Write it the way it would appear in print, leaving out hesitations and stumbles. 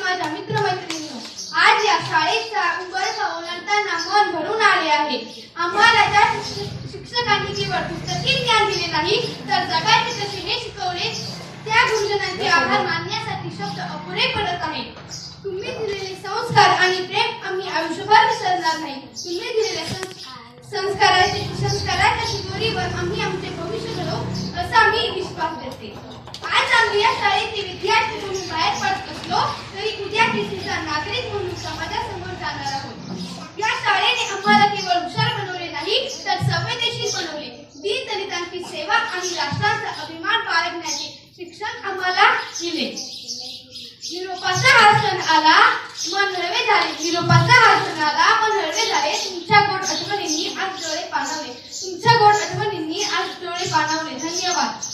माझ्या मित्रमैत्रिणींनो, आज या शाळेचा उंबरठा ओलांडताना मन भरून आले आहे. आम्हाला त्या शिक्षकांनी केवळ पुस्तकी ज्ञान दिले नाही, तर जगायचे कसे हे शिकवले. त्या गुरुजनांचे आभार मानण्यासाठी शब्द अपुरे पडत आहेत. तुम्ही दिलेले संस्कार आणि प्रेम आम्ही आयुष्यभर विसरणार नाही. तुम्ही दिलेल्या संस्काराच्या शिदोरीवर आम्ही आमचे भविष्य घडवू, असा मी विश्वास करते. आज आम्ही या शाळेचे विद्यार्थी म्हणून बाहेर पडत असलो तरी उद्या देशाचा नागरिक म्हणून समाजासमोर जाणार आहोत. या शाळेने आम्हाला केवळ हुशार बनवले नाही, तर संवेदनशील बनवले. दीनदलितांची सेवा आणि राष्ट्राचा अभिमान बाळगण्याचे शिक्षण आम्हाला दिले. निरोपाचा हा सण आला, मन हळवे झाले. निरोपाचा हा सण आला, मन हळवे झाले. तुमच्या गोड आठवणींनी आज डोळे पाणावले. तुमच्या गोड आठवणींनी आज डोळे पाणावले. धन्यवाद.